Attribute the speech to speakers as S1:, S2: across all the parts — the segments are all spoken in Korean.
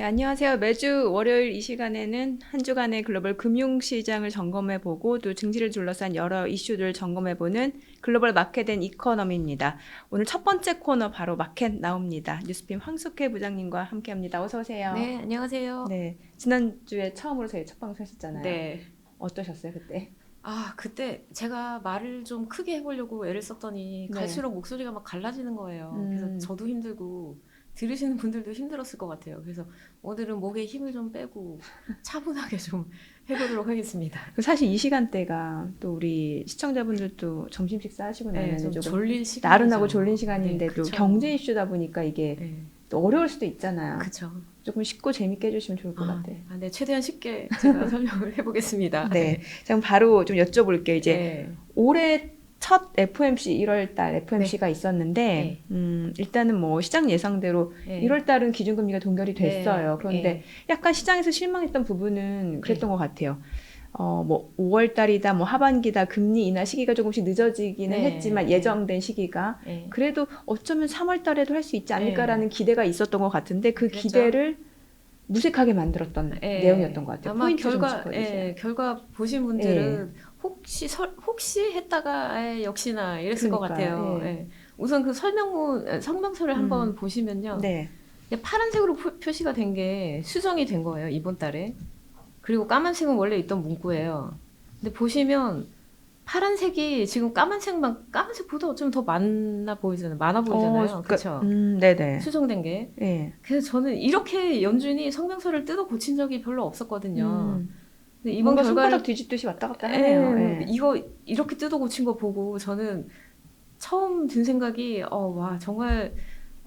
S1: 안녕하세요. 매주 월요일 이 시간에는 한 주간의 글로벌 금융시장을 점검해보고 또 증시를 둘러싼 여러 이슈들을 점검해보는 글로벌 마켓 앤 이코노미입니다. 오늘 첫 번째 코너 바로 마켓 나옵니다. 뉴스핌 황숙회 부장님과 함께합니다. 어서 오세요.
S2: 네, 안녕하세요.
S1: 네, 지난주에 처음으로 저희 첫 방송 했었잖아요.
S2: 네.
S1: 어떠셨어요, 그때?
S2: 그때 제가 말을 좀 크게 해보려고 애를 썼더니
S1: 네.
S2: 갈수록 목소리가 막 갈라지는 거예요. 그래서 저도 힘들고 들으시는 분들도 힘들었을 것 같아요. 그래서 오늘은 목에 힘을 좀 빼고 차분하게 좀 해보도록 하겠습니다.
S1: 사실 이 시간대가 또 우리 시청자분들도 점심 식사하시고
S2: 네,
S1: 나면
S2: 좀
S1: 조금
S2: 졸릴 시간이죠.
S1: 나른하고 졸린 시간인데
S2: 네,
S1: 또
S2: 그쵸.
S1: 경제 이슈다 보니까 이게
S2: 네,
S1: 또 어려울 수도 있잖아요.
S2: 그쵸.
S1: 조금 쉽고 재밌게 해주시면 좋을 것 같아요.
S2: 네, 최대한 쉽게 제가 설명을 해보겠습니다.
S1: 네. 자, 그럼 바로 좀 여쭤볼게요. 이제
S2: 네.
S1: 올해 첫 FOMC 1월달 FOMC가 있었는데 일단은 뭐 시장 예상대로
S2: 네.
S1: 1월달은 기준금리가 동결이 됐어요.
S2: 네.
S1: 그런데
S2: 네.
S1: 약간 시장에서 실망했던 부분은 그랬던 것 같아요. 뭐 5월달이다, 뭐 하반기다, 금리 인하 시기가 조금씩 늦어지기는
S2: 네.
S1: 했지만 예정된 시기가
S2: 네.
S1: 그래도 어쩌면 3월달에도 할 수 있지 않을까라는 기대가 있었던 것 같은데 그
S2: 그랬죠.
S1: 기대를 무색하게 만들었던 내용이었던 것 같아요.
S2: 아마
S1: 포인트 좀 짚어주세요.
S2: 결과 보신 분들은 혹시 했다가 역시나 이랬을 것
S1: 그러니까요.
S2: 같아요.
S1: 예.
S2: 우선 그 성명서를 한번 보시면요.
S1: 네.
S2: 파란색으로 표시가 된 게 수정이 된 거예요, 이번 달에. 그리고 까만색은 원래 있던 문구예요. 근데 보시면 파란색이 지금 까만색보다 어쩌면 더 많아 보이잖아요. 그렇죠?
S1: 네네.
S2: 수정된 게.
S1: 예.
S2: 그래서 저는 이렇게 연준이 성명서를 뜯어 고친 적이 별로 없었거든요. 근데 이번
S1: 뭔가
S2: 결과를
S1: 손바닥 뒤집듯이 왔다 갔다 하네요. 예.
S2: 이거 이렇게 뜯어 고친 거 보고 저는 처음 든 생각이 와 정말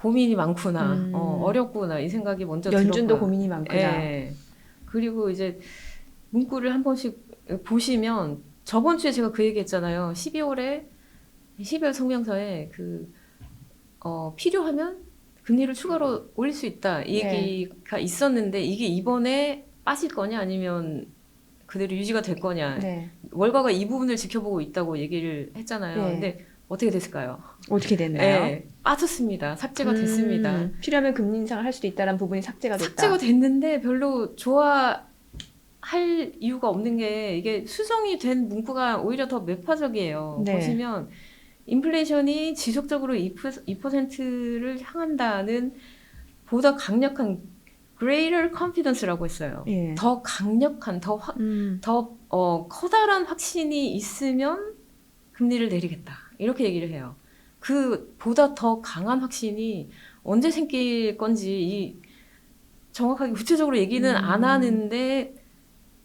S2: 고민이 많구나, 어렵구나 이 생각이 먼저
S1: 연준도
S2: 들었고요.
S1: 고민이 많구나.
S2: 예. 그리고 이제 문구를 한 번씩 보시면 저번 주에 제가 그 얘기했잖아요. 12월 성명서에 필요하면 금리를 추가로 올릴 수 있다 이 얘기가 있었는데 이게 이번에 빠질 거냐 아니면 그대로 유지가 될 거냐.
S1: 네.
S2: 월가가 이 부분을 지켜보고 있다고 얘기를 했잖아요.
S1: 네.
S2: 근데 어떻게 됐을까요?
S1: 어떻게 됐나요?
S2: 네, 빠졌습니다. 삭제가 됐습니다.
S1: 필요하면 금리 인상을 할 수도 있다는 부분이 삭제가 됐다.
S2: 삭제가 됐는데 별로 좋아할 이유가 없는 게 이게 수정이 된 문구가 오히려 더 매파적이에요.
S1: 네.
S2: 보시면 인플레이션이 지속적으로 2%를 향한다는 보다 강력한 greater confidence라고 했어요.
S1: 예.
S2: 더 강력한, 더 커다란 확신이 있으면 금리를 내리겠다. 이렇게 얘기를 해요. 그 보다 더 강한 확신이 언제 생길 건지 정확하게 구체적으로 얘기는 안 하는데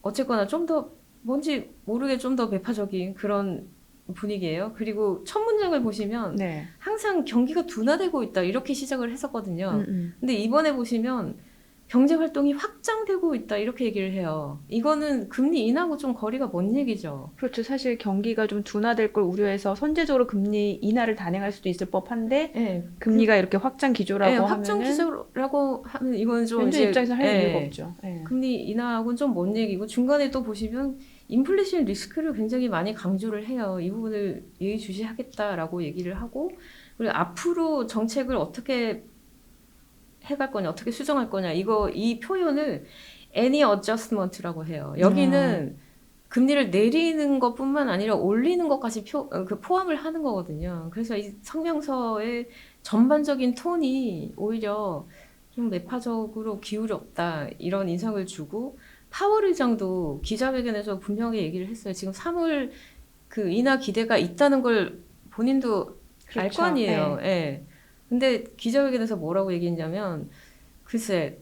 S2: 어쨌거나 좀 더 뭔지 모르게 좀 더 매파적인 그런 분위기예요. 그리고 첫 문장을 보시면
S1: 네.
S2: 항상 경기가 둔화되고 있다 이렇게 시작을 했었거든요. 근데 이번에 보시면 경제 활동이 확장되고 있다 이렇게 얘기를 해요. 이거는 금리 인하고 좀 거리가 먼 얘기죠.
S1: 그렇죠. 사실 경기가 좀 둔화될 걸 우려해서 선제적으로 금리 인하를 단행할 수도 있을 법한데
S2: 네.
S1: 금리가 이렇게 확장 기조라고
S2: 확장
S1: 하면은
S2: 기조라고 하면 이건 좀
S1: 연준
S2: 이제
S1: 입장에서 할 이유가 없죠. 예.
S2: 금리 인하하고는 좀 먼 얘기고 중간에 또 보시면 인플레이션 리스크를 굉장히 많이 강조를 해요. 이 부분을 예의주시하겠다라고 얘기를 하고 그리고 앞으로 정책을 어떻게 해갈 거냐, 어떻게 수정할 거냐 이 표현을 any adjustment라고 해요. 여기는 금리를 내리는 것뿐만 아니라 올리는 것까지 포함을 하는 거거든요. 그래서 이 성명서의 전반적인 톤이 오히려 좀 매파적으로 기울였다 이런 인상을 주고 파월 의장도 기자회견에서 분명히 얘기를 했어요. 지금 3월 그 인하 기대가 있다는 걸 본인도 알 거 아니에요. 예. 근데 기자회견에서 뭐라고 얘기했냐면 글쎄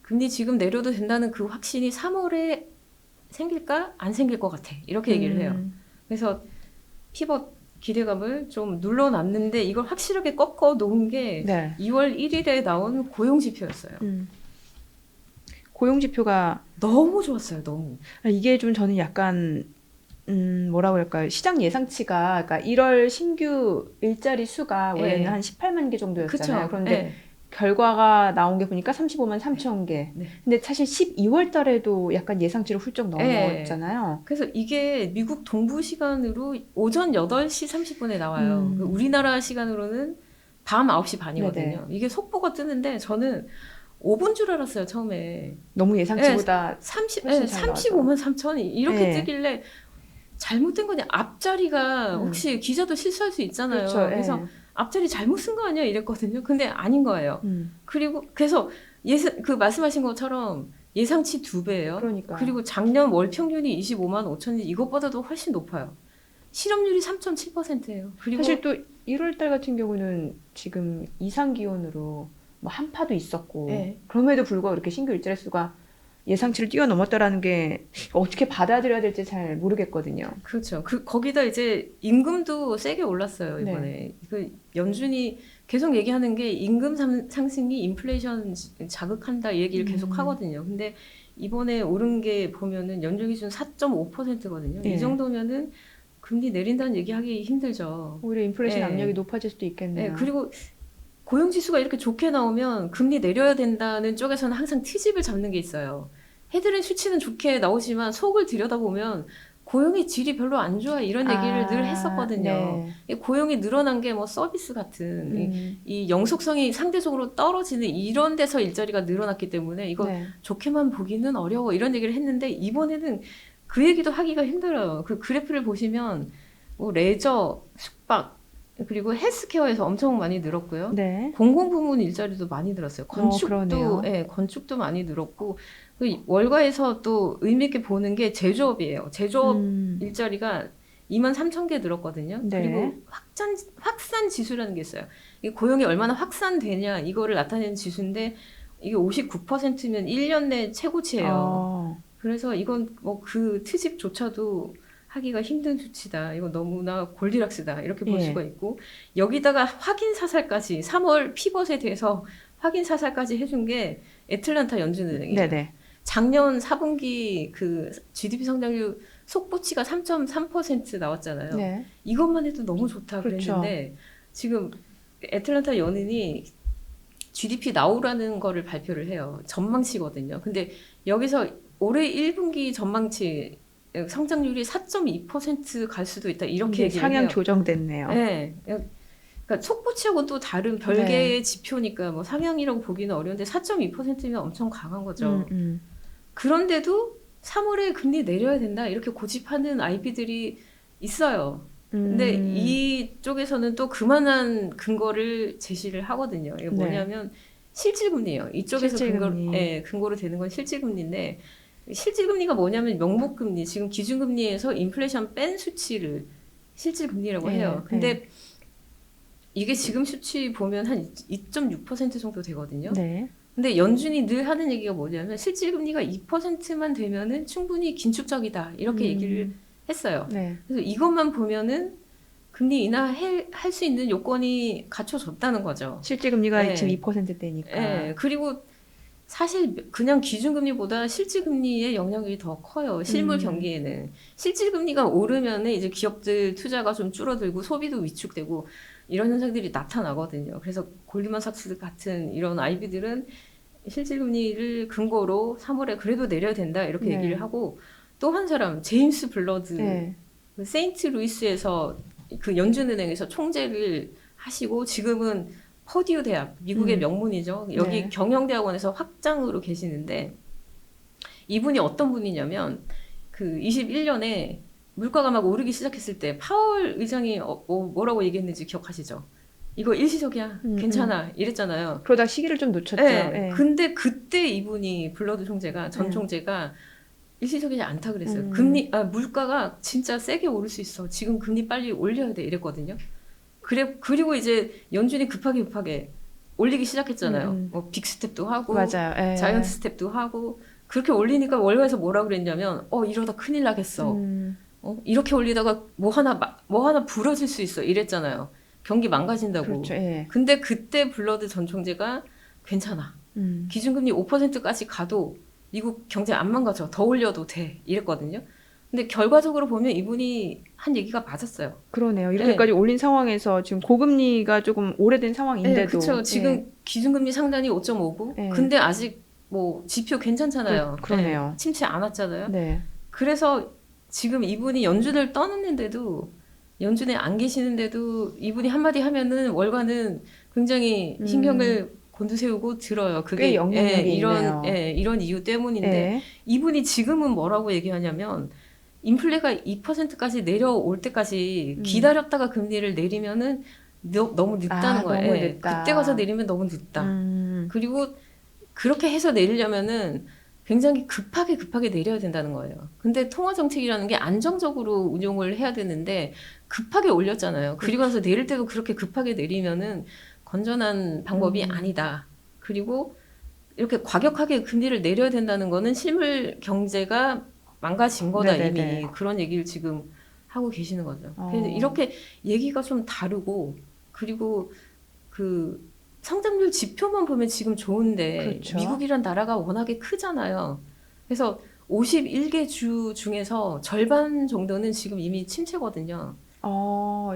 S2: 금리 지금 내려도 된다는 그 확신이 3월에 생길까? 안 생길 것 같아. 이렇게 얘기를 해요. 그래서 피벗 기대감을 좀 눌러놨는데 이걸 확실하게 꺾어 놓은 게 2월 1일에 나온 고용지표였어요.
S1: 고용지표가
S2: 너무 좋았어요. 너무.
S1: 이게 좀 저는 약간 뭐라고 할까요? 시장 예상치가 그러니까 1월 신규 일자리 수가 원래는 한 18만 개 정도였잖아요.
S2: 그쵸?
S1: 그런데 결과가 나온 게 보니까 35만 3천 개. 근데 사실 12월 달에도 약간 예상치를 훌쩍 넘었잖아요.
S2: 그래서 이게 미국 동부 시간으로 오전 8시 30분에 나와요. 우리나라 시간으로는 밤 9시 반이거든요. 이게 속보가 뜨는데 저는 5분 줄 알았어요 처음에.
S1: 너무 예상치보다
S2: 30,
S1: 훨씬 잘
S2: 35만 3천 이렇게
S1: 네.
S2: 뜨길래 잘못된 거냐. 앞자리가 혹시 기자도 실수할 수 있잖아요.
S1: 그렇죠.
S2: 그래서
S1: 예.
S2: 앞자리 잘못 쓴 거 아니야 이랬거든요. 근데 아닌 거예요. 그리고 그래서 그 말씀하신 것처럼 예상치 2배예요.
S1: 그러니까.
S2: 그리고 작년 월 평균이 25만 5천이 이것보다도 훨씬 높아요. 실업률이 3.7%예요. 그리고
S1: 사실 또 1월 달 같은 경우는 지금 이상 기온으로 뭐 한파도 있었고
S2: 네.
S1: 그럼에도 불구하고 이렇게 신규 일자리 수가 예상치를 뛰어넘었다라는 게 어떻게 받아들여야 될지 잘 모르겠거든요.
S2: 그렇죠. 거기다 이제 임금도 세게 올랐어요, 이번에.
S1: 네.
S2: 그 연준이 계속 얘기하는 게 임금 상승이 인플레이션 자극한다 이 얘기를 계속 하거든요. 근데 이번에 오른 게 보면은 연준 기준 4.5%거든요.
S1: 네.
S2: 이 정도면은 금리 내린다는 얘기하기 힘들죠.
S1: 오히려 인플레이션
S2: 네.
S1: 압력이 높아질 수도 있겠네요.
S2: 네, 그리고 고용 지수가 이렇게 좋게 나오면 금리 내려야 된다는 쪽에서는 항상 트집을 잡는 게 있어요. 헤드라인 수치는 좋게 나오지만 속을 들여다보면 고용의 질이 별로 안 좋아 이런 얘기를 늘 했었거든요.
S1: 네.
S2: 고용이 늘어난 게 뭐 서비스 같은 이 영속성이 상대적으로 떨어지는 이런 데서 일자리가 늘어났기 때문에 이거
S1: 네.
S2: 좋게만 보기는 어려워 이런 얘기를 했는데 이번에는 그 얘기도 하기가 힘들어요. 그 그래프를 보시면 뭐 레저, 숙박 그리고 헬스케어에서 엄청 많이 늘었고요.
S1: 네.
S2: 공공부문 일자리도 많이 늘었어요.
S1: 그러네요.
S2: 건축도, 건축도 많이 늘었고 그 월가에서 또 의미 있게 보는 게 제조업이에요. 제조업 일자리가 2만 3천 개 늘었거든요.
S1: 네.
S2: 그리고 확산 지수라는 게 있어요. 이 고용이 얼마나 확산되냐 이거를 나타내는 지수인데 이게 59%면 1년 내 최고치예요. 그래서 이건 뭐 그 트집조차도 하기가 힘든 수치다. 이거 너무나 골디락스다. 이렇게 볼
S1: 예.
S2: 수가 있고 여기다가 확인 사살까지 3월 피벗에 대해서 확인 사살까지 해준 게 애틀란타 연준은행이에요.
S1: 네네.
S2: 작년 4분기 그 GDP 성장률 속보치가 3.3% 나왔잖아요.
S1: 네.
S2: 이것만 해도 너무 좋다
S1: 그렇죠.
S2: 그랬는데 지금 애틀란타 연은이 GDP 나오라는 거를 발표를 해요. 전망치거든요. 근데 여기서 올해 1분기 전망치 성장률이 4.2% 갈 수도 있다. 이렇게 얘기를
S1: 상향
S2: 해요.
S1: 조정됐네요.
S2: 네. 그러니까 속보치하고는 또 다른 별개의 지표니까 뭐 상향이라고 보기는 어려운데 4.2%면 엄청 강한 거죠. 그런데도 3월에 금리 내려야 된다. 이렇게 고집하는 IB들이 있어요. 근데 이쪽에서는 또 그만한 근거를 제시를 하거든요. 이게 뭐냐면 실질금리예요. 이쪽에서
S1: 실질금리.
S2: 근거로 되는 건 실질금리인데 실질금리가 뭐냐면 명목금리, 지금 기준금리에서 인플레이션 뺀 수치를 실질금리라고 해요. 근데 이게 지금 수치 보면 한 2.6% 정도 되거든요.
S1: 네.
S2: 근데 연준이 늘 하는 얘기가 뭐냐면 실질금리가 2%만 되면은 충분히 긴축적이다. 이렇게 얘기를 했어요.
S1: 네.
S2: 그래서 이것만 보면은 금리 인하할 수 있는 요건이 갖춰졌다는 거죠.
S1: 실질금리가
S2: 네.
S1: 지금 2%대니까.
S2: 네. 그리고 사실 그냥 기준금리보다 실질금리의 영향이 더 커요. 실물 경기에는. 실질금리가 오르면은 이제 기업들 투자가 좀 줄어들고 소비도 위축되고 이런 현상들이 나타나거든요. 그래서 골드만삭스 같은 이런 IB들은 실질금리를 근거로 3월에 그래도 내려야 된다 이렇게
S1: 네.
S2: 얘기를 하고 또 한 사람 제임스 블러드
S1: 네.
S2: 그 세인트 루이스에서 그 연준은행에서 총재를 하시고 지금은 퍼듀 대학 미국의 명문이죠. 여기
S1: 네.
S2: 경영대학원에서 학장으로 계시는데 이분이 어떤 분이냐면 그 21년에 물가가 막 오르기 시작했을 때 파월 의장이 뭐라고 얘기했는지 기억하시죠? 이거 일시적이야. 괜찮아. 이랬잖아요.
S1: 그러다 시기를 좀 놓쳤죠.
S2: 네.
S1: 네.
S2: 근데 그때 이분이 블러드 총재가 전 총재가 일시적이지 않다 그랬어요. 물가가 진짜 세게 오를 수 있어. 지금 금리 빨리 올려야 돼. 이랬거든요. 그리고 이제 연준이 급하게 올리기 시작했잖아요. 뭐 빅스텝도 하고
S1: 맞아요. 예.
S2: 자이언트 스텝도 하고 그렇게 올리니까 월가에서 뭐라 그랬냐면 이러다 큰일 나겠어. 이렇게 올리다가 뭐 하나 부러질 수 있어. 이랬잖아요. 경기 망가진다고.
S1: 그렇죠. 예.
S2: 근데 그때 블러드 전 총재가 괜찮아. 기준금리 5%까지 가도 미국 경제 안 망가져. 더 올려도 돼. 이랬거든요. 근데 결과적으로 보면 이분이 한 얘기가 맞았어요.
S1: 그러네요. 이렇게까지 올린 상황에서 지금 고금리가 조금 오래된 상황인데도.
S2: 네, 그렇죠. 지금 기준금리 상단이 5.5고 근데 아직 뭐 지표 괜찮잖아요.
S1: 그러네요.
S2: 침체 안 왔잖아요.
S1: 네.
S2: 그래서 지금 이분이 연준을 떠났는데도 연준에 안 계시는데도 이분이 한마디 하면은 월가는 굉장히 신경을 곤두세우고 들어요.
S1: 꽤
S2: 그게
S1: 영향력이 있네요.
S2: 이런 이유 때문인데
S1: 네.
S2: 이분이 지금은 뭐라고 얘기하냐면 인플레가 2%까지 내려올 때까지 기다렸다가 금리를 내리면은 너무 늦다는 거예요.
S1: 너무
S2: 예,
S1: 늦다.
S2: 그때 가서 내리면 너무 늦다. 그리고 그렇게 해서 내리려면은 굉장히 급하게 내려야 된다는 거예요. 근데 통화 정책이라는 게 안정적으로 운용을 해야 되는데 급하게 올렸잖아요. 그리고 나서 내릴 때도 그렇게 급하게 내리면은 건전한 방법이 아니다. 그리고 이렇게 과격하게 금리를 내려야 된다는 거는 실물 경제가 망가진 거다.
S1: 네네네.
S2: 이미 그런 얘기를 지금 하고 계시는 거죠.
S1: 어.
S2: 그래서 이렇게 얘기가 좀 다르고 그리고 그 성장률 지표만 보면 지금 좋은데
S1: 그렇죠.
S2: 미국이란 나라가 워낙에 크잖아요. 그래서 51개 주 중에서 절반 정도는 지금 이미 침체거든요.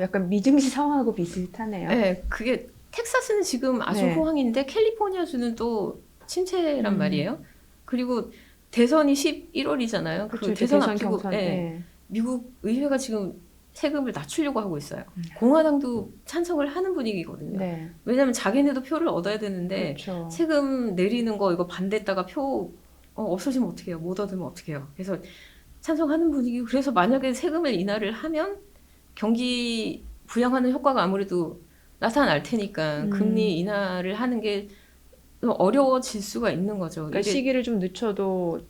S1: 약간 미증시 상황하고 비슷하네요.
S2: 네, 그게 텍사스는 지금 아주
S1: 네.
S2: 호황인데 캘리포니아주는 또 침체란 말이에요. 그리고 대선이 11월이잖아요.
S1: 그렇죠.
S2: 그
S1: 이제
S2: 대선
S1: 대선
S2: 앞두고
S1: 경선.
S2: 예,
S1: 네.
S2: 미국 의회가 지금 세금을 낮추려고 하고 있어요. 공화당도 찬성을 하는 분위기거든요.
S1: 네.
S2: 왜냐하면 자기네도 표를 얻어야 되는데
S1: 그렇죠.
S2: 세금 내리는 거 이거 반대했다가 표 없어지면 어떡해요? 못 얻으면 어떡해요? 그래서 찬성하는 분위기고 그래서 만약에 세금을 인하를 하면 경기 부양하는 효과가 아무래도 나타날 테니까 금리 인하를 하는 게 어려워질 수가 있는 거죠.
S1: 그러니까
S2: 이게
S1: 시기를 좀 늦춰도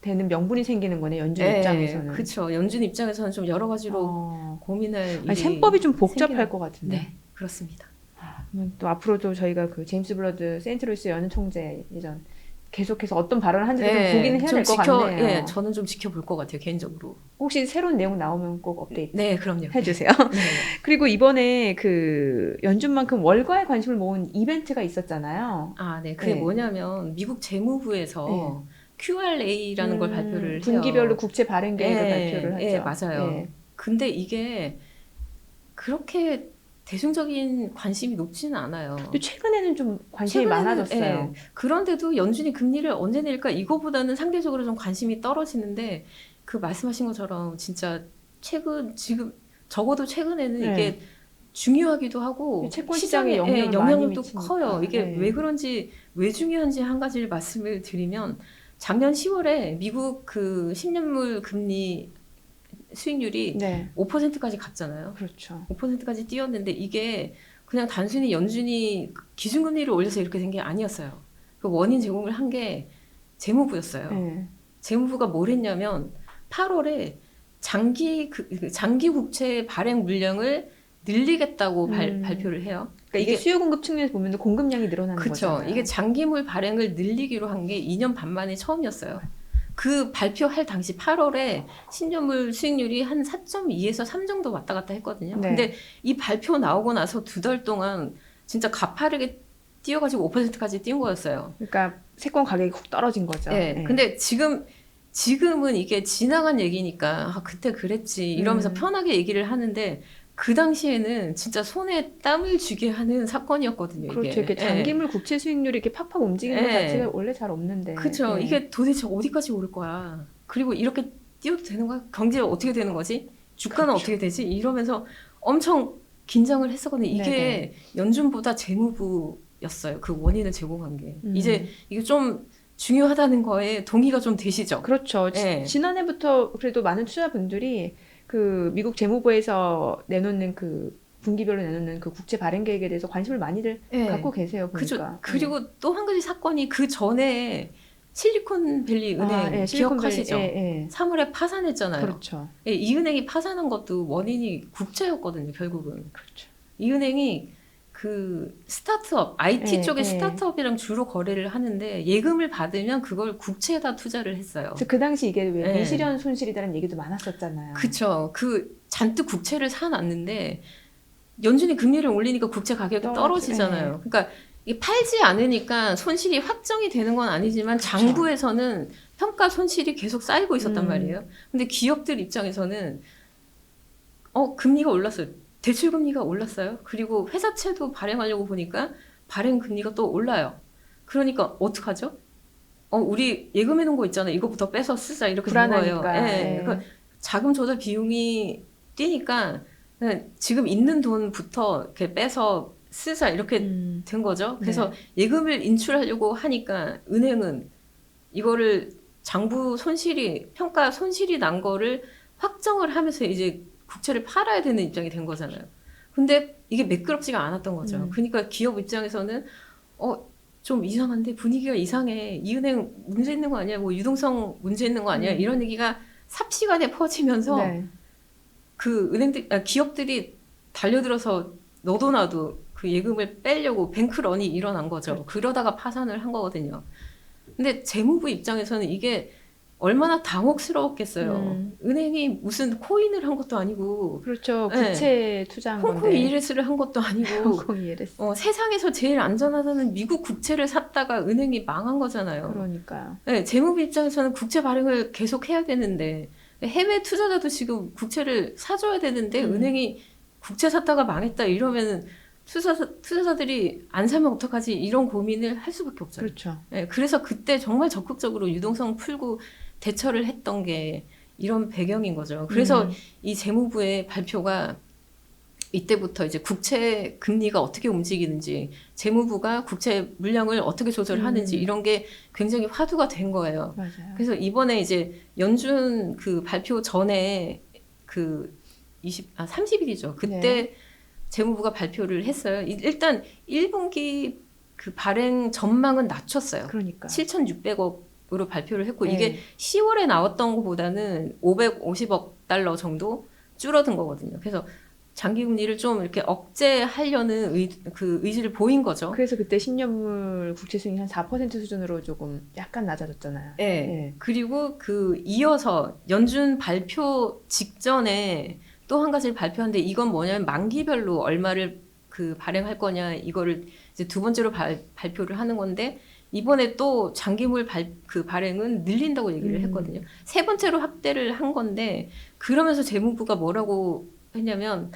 S1: 되는 명분이 생기는 거네, 연준 입장에서는.
S2: 그렇죠. 연준 입장에서는 좀 여러 가지로 고민할 일이
S1: 셈법이 좀 복잡할
S2: 생기는-
S1: 것 같은데.
S2: 네, 그렇습니다.
S1: 그러면 또 앞으로도 저희가 그 제임스 블러드 세인트루이스 연 총재 예전 계속해서 어떤 발언을 하는지 좀 보기는 해야 될 것 같네요.
S2: 예, 저는 좀 지켜볼 것 같아요, 개인적으로.
S1: 혹시 새로운 내용 나오면 꼭 업데이트
S2: 네, 그럼요.
S1: 해주세요.
S2: 네.
S1: 그리고 이번에 그 연준만큼 월가의 관심을 모은 이벤트가 있었잖아요.
S2: 아, 네. 그게
S1: 네.
S2: 뭐냐면 미국 재무부에서 QRA라는 걸 발표를 해요.
S1: 분기별로 국채 발행 계획을
S2: 네,
S1: 발표를 하죠.
S2: 네, 맞아요.
S1: 네.
S2: 근데 이게 그렇게 대중적인 관심이 높지는 않아요.
S1: 근데 최근에는 좀 관심이
S2: 최근에는,
S1: 많아졌어요.
S2: 예, 그런데도 연준이 금리를 언제 낼까 이거보다는 상대적으로 좀 관심이 떨어지는데 그 말씀하신 것처럼 진짜 지금 적어도 최근에는
S1: 네.
S2: 이게 중요하기도 하고
S1: 채권 시장에
S2: 시장에
S1: 영향을 많이
S2: 영향도
S1: 미치니까.
S2: 커요. 이게
S1: 네.
S2: 왜 그런지 왜 중요한지 한 가지를 말씀을 드리면 작년 10월에 미국 그 10년물 금리 수익률이
S1: 네.
S2: 5%까지 갔잖아요.
S1: 그렇죠.
S2: 5%까지 뛰었는데 이게 그냥 단순히 연준이 기준금리를 올려서 이렇게 된 게 아니었어요. 그 원인 제공을 한 게 재무부였어요.
S1: 네.
S2: 재무부가 뭘 했냐면 8월에 장기 국채 발행 물량을 늘리겠다고 발표를 해요.
S1: 그러니까 이게 수요 공급 측면에서 보면 공급량이 늘어나는
S2: 그렇죠.
S1: 거잖아요.
S2: 이게 장기물 발행을 늘리기로 한 게 2년 반 만에 처음이었어요. 그 발표할 당시 8월에 신조물 수익률이 한 4.2에서 3 정도 왔다 갔다 했거든요.
S1: 네.
S2: 근데 이 발표 나오고 나서 2달 동안 진짜 가파르게 뛰어가지고 5%까지 뛴 거였어요.
S1: 그러니까 채권 가격이 훅 떨어진 거죠.
S2: 네.
S1: 네.
S2: 근데 지금은 이게 지나간 얘기니까 그때 그랬지 이러면서 편하게 얘기를 하는데 그 당시에는 진짜 손에 땀을 쥐게 하는 사건이었거든요.
S1: 그렇죠.
S2: 이게.
S1: 이렇게 장기물 국채 수익률이 이렇게 팍팍 움직이는 것
S2: 네.
S1: 자체가 원래 잘 없는데.
S2: 그렇죠.
S1: 네.
S2: 이게 도대체 어디까지 오를 거야? 그리고 이렇게 뛰어도 되는 거야? 경제가 어떻게 되는 거지? 주가는
S1: 그렇죠.
S2: 어떻게 되지? 이러면서 엄청 긴장을 했었거든요. 이게
S1: 네네.
S2: 연준보다 재무부였어요. 그 원인을 제공한 게.
S1: 음.
S2: 이제 이게 좀 중요하다는 거에 동의가 좀 되시죠?
S1: 그렇죠.
S2: 네.
S1: 지난해부터 그래도 많은 투자분들이 그 미국 재무부에서 내놓는 그 분기별로 내놓는 그 국채 발행 계획에 대해서 관심을 많이들
S2: 네.
S1: 갖고 계세요.
S2: 그죠.
S1: 보니까.
S2: 그리고 또 한 가지 사건이 그 전에 실리콘밸리 은행
S1: 예,
S2: 기억하시죠?
S1: 예.
S2: 3월에 파산했잖아요.
S1: 그렇죠.
S2: 예, 이 은행이 파산한 것도 원인이 국채였거든요, 결국은.
S1: 그렇죠.
S2: 이 은행이 그 스타트업, IT
S1: 예,
S2: 쪽의
S1: 예.
S2: 스타트업이랑 주로 거래를 하는데 예금을 받으면 그걸 국채에다 투자를 했어요.
S1: 그래서 그 당시 이게 왜
S2: 네.
S1: 미실현 손실이라는 얘기도 많았었잖아요.
S2: 그쵸. 그 잔뜩 국채를 사놨는데 연준이 금리를 올리니까 국채 가격이 떨어지잖아요. 그러니까 이게 팔지 않으니까 손실이 확정이 되는 건 아니지만
S1: 그쵸.
S2: 장부에서는 평가 손실이 계속 쌓이고 있었단
S1: 음.
S2: 말이에요. 근데 기업들 입장에서는 금리가 올랐어요. 대출 금리가 올랐어요. 그리고 회사채도 발행하려고 보니까 발행 금리가 또 올라요. 그러니까 어떡하죠? 우리 예금해 놓은 거 있잖아요. 이거부터 빼서 쓰자 이렇게 된 거예요.
S1: 불안하니까.
S2: 예.
S1: 예.
S2: 그러니까 자금 조달 비용이 뛰니까 그냥 지금 있는 돈부터 이렇게 빼서 쓰자 이렇게 된 거죠. 그래서 예금을 인출하려고 하니까 은행은 이거를 장부 손실이 평가 손실이 난 거를 확정을 하면서 이제 국채를 팔아야 되는 입장이 된 거잖아요. 근데 이게 매끄럽지가 않았던 거죠. 그러니까 기업 입장에서는 좀 이상한데 분위기가 이상해. 이 은행 문제 있는 거 아니야? 뭐 유동성 문제 있는 거 아니야? 이런 얘기가 삽시간에 퍼지면서 그 기업들이 달려들어서 너도 나도 그 예금을 빼려고 뱅크런이 일어난 거죠. 그러다가 파산을 한 거거든요. 근데 재무부 입장에서는 이게 얼마나 당혹스러웠겠어요. 은행이 무슨 코인을 한 것도 아니고
S1: 그렇죠. 국채 투자한 건데.
S2: 홍콩 ELS를 한 것도 아니고
S1: 홍콩 ELS.
S2: 세상에서 제일 안전하다는 미국 국채를 샀다가 은행이 망한 거잖아요.
S1: 그러니까요.
S2: 네, 재무부 입장에서는 국채 발행을 계속 해야 되는데 해외 투자자도 지금 국채를 사줘야 되는데 은행이 국채 샀다가 망했다 이러면은 투자자들이 안 사면 어떡하지 이런 고민을 할 수밖에 없잖아요.
S1: 그렇죠.
S2: 네, 그래서 그때 정말 적극적으로 유동성 풀고 대처를 했던 게 이런 배경인 거죠. 그래서 이 재무부의 발표가 이때부터 이제 국채 금리가 어떻게 움직이는지, 재무부가 국채 물량을 어떻게 조절하는지 이런 게 굉장히 화두가 된 거예요.
S1: 맞아요.
S2: 그래서 이번에 이제 연준 그 발표 전에 그 30일이죠. 그때 재무부가 발표를 했어요. 일단 1분기 그 발행 전망은 낮췄어요.
S1: 그러니까
S2: 7,600억으로 발표를 했고 이게 10월에 나왔던 것보다는 550억 달러 정도 줄어든 거거든요. 그래서 장기금리를 좀 이렇게 억제하려는 의지를 보인 거죠.
S1: 그래서 그때 10년물 국채 수익이 한 4% 수준으로 조금 약간 낮아졌잖아요.
S2: 네. 그리고 이어서 연준 발표 직전에 또 한 가지를 발표하는데 이건 뭐냐면 만기별로 얼마를 발행할 거냐 이거를 이제 두 번째로 발표를 하는 건데 이번에 또 장기물 발행은 늘린다고 얘기를 했거든요. 세 번째로 확대를 한 건데 그러면서 재무부가 뭐라고 했냐면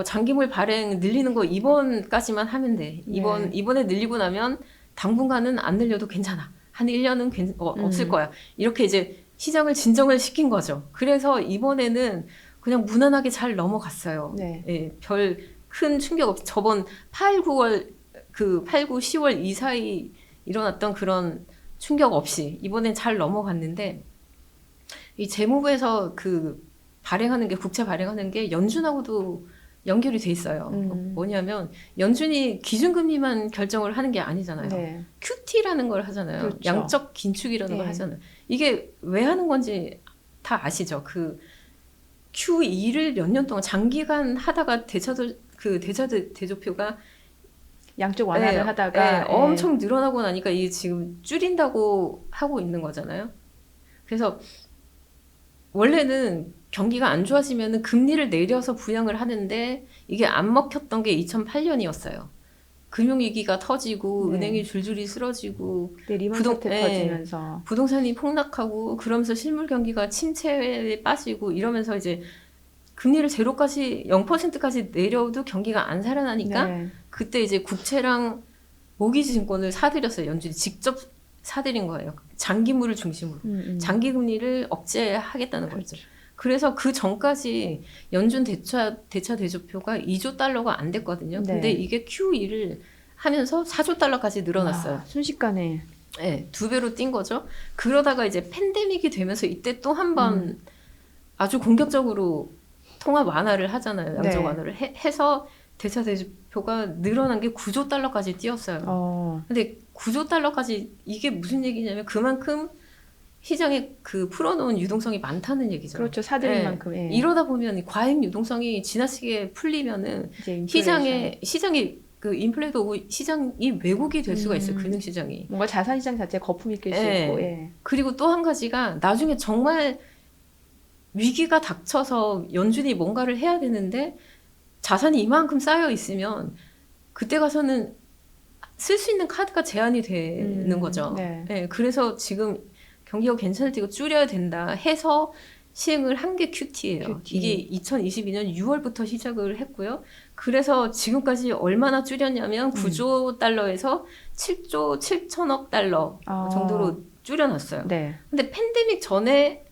S2: 장기물 발행 늘리는 거 이번까지만 하면 돼. 이번에 늘리고 나면 당분간은 안 늘려도 괜찮아. 한 1년은 없을 거야. 이렇게 이제 시장을 진정을 시킨 거죠. 그래서 이번에는 그냥 무난하게 잘 넘어갔어요. 예, 별 큰 충격 없이 저번 8, 9, 10월 이 사이 일어났던 그런 충격 없이 이번엔 잘 넘어갔는데 이 재무부에서 국채 발행하는 게 연준하고도 연결이 돼 있어요. 뭐냐면 연준이 기준금리만 결정을 하는 게 아니잖아요. QT라는 걸 하잖아요.
S1: 그렇죠.
S2: 양적 긴축이라는 걸 하잖아요. 이게 왜 하는 건지 다 아시죠? QE를 몇 년 동안 장기간 하다가 대조표가
S1: 양쪽 완화를 하다가
S2: 엄청 늘어나고 나니까 이게 지금 줄인다고 하고 있는 거잖아요. 그래서 원래는 경기가 안 좋아지면 금리를 내려서 부양을 하는데 이게 안 먹혔던 게 2008년이었어요. 금융위기가 터지고 은행이 줄줄이 쓰러지고
S1: 리먼 사태 터지면서
S2: 부동산이 폭락하고 그러면서 실물 경기가 침체에 빠지고 이러면서 이제 금리를 0%까지 내려도 경기가 안 살아나니까 그때 이제 국채랑 모기지증권을 사들였어요. 연준이 직접 사들인 거예요. 장기물을 중심으로. 장기 금리를 억제하겠다는 거죠. 그래서 그 전까지 연준 대조표가 2조 달러가 안 됐거든요. 근데 이게 QE를 하면서 4조 달러까지 늘어났어요.
S1: 순식간에.
S2: 네, 2배로 뛴 거죠. 그러다가 이제 팬데믹이 되면서 이때 또 한 번 아주 공격적으로 통화 완화를 하잖아요. 양적 완화를 해서 대조표가 늘어난 게 9조 달러까지 뛰었어요. 근데 9조 달러까지 이게 무슨 얘기냐면 그만큼 시장에 풀어놓은 유동성이 많다는 얘기죠.
S1: 그렇죠. 사들인 만큼.
S2: 이러다 보면 과잉 유동성이 지나치게 풀리면은 시장이 인플레도 오고 시장이 왜곡이 될 수가 있어요. 금융시장이.
S1: 뭔가 자산시장 자체에 거품이 낄 수 있고.
S2: 그리고 또 한 가지가 나중에 정말 위기가 닥쳐서 연준이 뭔가를 해야 되는데 자산이 이만큼 쌓여 있으면 그때 가서는 쓸 수 있는 카드가 제한이 되는 거죠. 그래서 지금 경기가 괜찮을 때 이거 줄여야 된다 해서 시행을 한 게 QT예요. 이게 2022년 6월부터 시작을 했고요. 그래서 지금까지 얼마나 줄였냐면 9조 달러에서 7조 7천억 달러 정도로 줄여놨어요. 근데 팬데믹 전에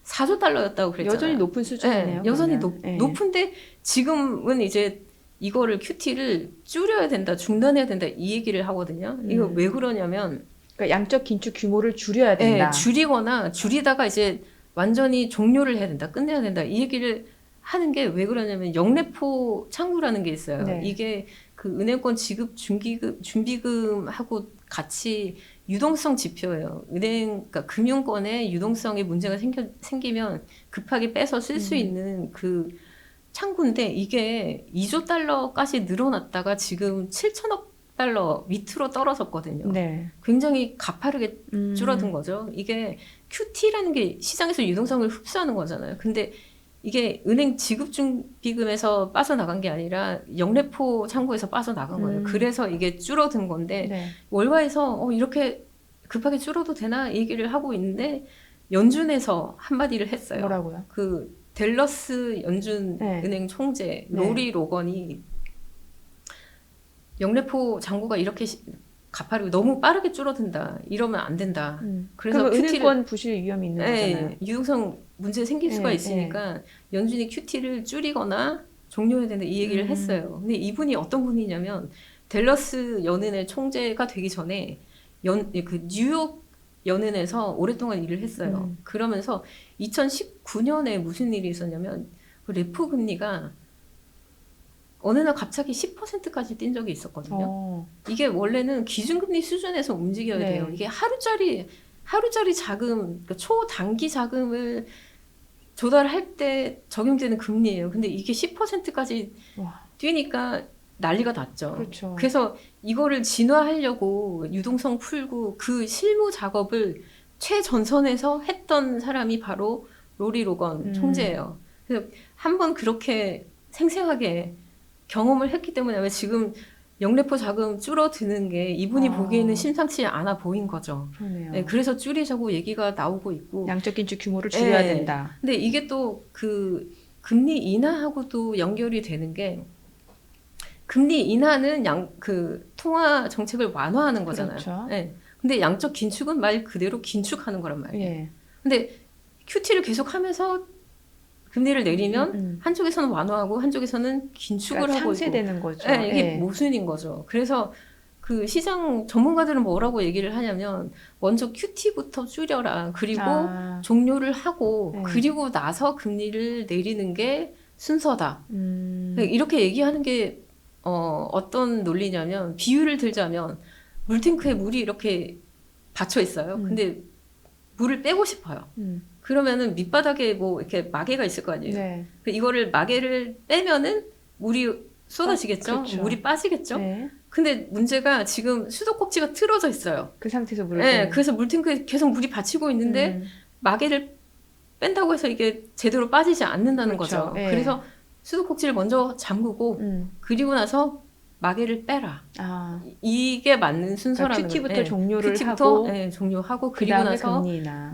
S2: 4조 달러였다고 그랬잖아요.
S1: 여전히 높은 수준이네요.
S2: 여전히 높은데 지금은 이제 이거를 QT를 줄여야 된다, 중단해야 된다 이 얘기를 하거든요. 이거 왜 그러냐면
S1: 그러니까 양적 긴축 규모를 줄여야 된다.
S2: 줄이거나 줄이다가 이제 완전히 종료를 해야 된다, 끝내야 된다 이 얘기를 하는 게 왜 그러냐면 영래포 창구라는 게 있어요.
S1: 네.
S2: 이게 그 은행권 지급 준비금하고 같이 유동성 지표예요. 그러니까 금융권에 유동성에 문제가 생기면 급하게 빼서 쓸 수 있는 그 창구인데 이게 2조 달러까지 늘어났다가 지금 7천억 달러 밑으로 떨어졌거든요.
S1: 네.
S2: 굉장히 가파르게 줄어든 거죠. 이게 QT라는 게 시장에서 유동성을 흡수하는 거잖아요. 근데 이게 은행 지급준비금에서 빠져나간 게 아니라 영래포 창구에서 빠져나간 거예요. 그래서 이게 줄어든 건데
S1: 네.
S2: 월가에서 이렇게 급하게 줄어도 되나 이 얘기를 하고 있는데 연준에서 한마디를 했어요.
S1: 뭐라고요?
S2: 그 댈러스 연준
S1: 네.
S2: 은행 총재
S1: 네.
S2: 로리 로건이 영래포 잔고가 이렇게 가파르게 너무 빠르게 줄어든다. 이러면 안 된다. 그래서
S1: 그러면
S2: QT를
S1: 은행권 부실 위험이 있는 거잖아요.
S2: 유동성 문제 생길 수가
S1: 네,
S2: 있으니까 연준이 QT를 줄이거나 종료해야 된다 이 얘기를 했어요. 근데 이분이 어떤 분이냐면 댈러스 연은의 총재가 되기 전에 그 뉴욕 연은에서 오랫동안 일을 했어요. 그러면서 2019년에 무슨 일이 있었냐면 그 레포 금리가 어느 날 갑자기 10%까지 뛴 적이 있었거든요. 이게 원래는 기준금리 수준에서 움직여야
S1: 네.
S2: 돼요. 이게 하루짜리 자금, 그러니까 초단기 자금을 조달할 때 적용되는 금리예요. 근데 이게 10%까지 뛰니까 난리가 났죠.
S1: 그렇죠.
S2: 그래서 이거를 진화하려고 유동성 풀고 그 실무 작업을 최전선에서 했던 사람이 바로 로리 로건 총재예요. 그래서 한번 그렇게 생생하게 경험을 했기 때문에 왜 지금 영래포 자금 줄어드는 게 이분이 보기에는 심상치 않아 보인 거죠.
S1: 그러네요.
S2: 네, 그래서 줄이자고 얘기가 나오고 있고.
S1: 양적 긴축 규모를 줄여야
S2: 네.
S1: 된다.
S2: 근데 이게 또 그 금리 인하하고도 연결이 되는 게 금리 인하는 그 통화 정책을 완화하는 거잖아요.
S1: 그렇죠.
S2: 네. 근데 양적 긴축은 말 그대로 긴축하는 거란 말이에요.
S1: 예.
S2: 근데 QT를 계속 하면서 금리를 내리면 한쪽에서는 완화하고 한쪽에서는 긴축을
S1: 그러니까
S2: 하고 있고.
S1: 상쇄되는 거죠.
S2: 네, 이게
S1: 예.
S2: 모순인 거죠. 그래서 그 시장 전문가들은 뭐라고 얘기를 하냐면 먼저 QT부터 줄여라. 그리고 종료를 하고
S1: 네.
S2: 그리고 나서 금리를 내리는 게 순서다. 이렇게 얘기하는 게 어떤 논리냐면 비유를 들자면 물탱크에 물이 이렇게 받쳐 있어요. 근데 물을 빼고 싶어요. 그러면은 밑바닥에 뭐 이렇게 마개가 있을 거 아니에요.
S1: 네.
S2: 이거를 마개를 빼면은 물이 쏟아지겠죠.
S1: 그렇죠.
S2: 물이 빠지겠죠.
S1: 네.
S2: 근데 문제가 지금 수도꼭지가 틀어져 있어요.
S1: 그 상태에서 물을
S2: 네,
S1: 빼는.
S2: 그래서 물탱크에 계속 물이 받치고 있는데 마개를 뺀다고 해서 이게 제대로 빠지지 않는다는
S1: 그렇죠.
S2: 거죠.
S1: 예.
S2: 그래서 수도꼭지를 먼저 잠그고 그리고 나서 마개를 빼라. 이게 맞는 순서라는
S1: QT부터
S2: 거예요.
S1: 종료를
S2: QT부터
S1: 하고
S2: 종료하고 그리고
S1: 그다음에
S2: 나서